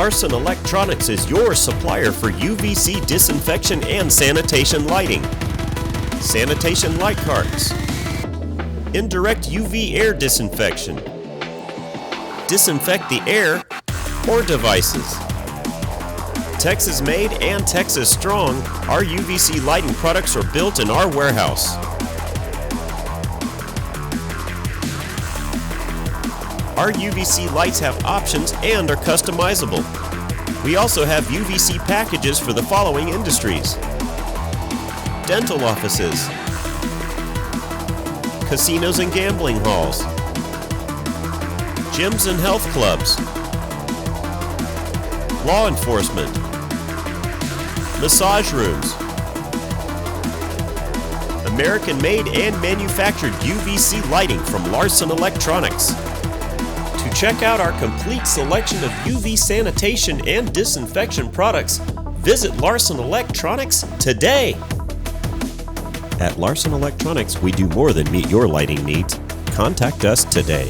Larson Electronics is your supplier for UVC disinfection and sanitation lighting, sanitation light carts, indirect UV air disinfection, disinfect the air or devices. Texas made and Texas strong, our UVC lighting products are built in our warehouse. Our UVC lights have options and are customizable. We also have UVC packages for the following industries: dental offices, casinos and gambling halls, gyms and health clubs, law enforcement, massage rooms, American-made and manufactured UVC lighting from Larson Electronics. To check out our complete selection of UV sanitation and disinfection products, visit Larson Electronics today. At Larson Electronics, we do more than meet your lighting needs. Contact us today.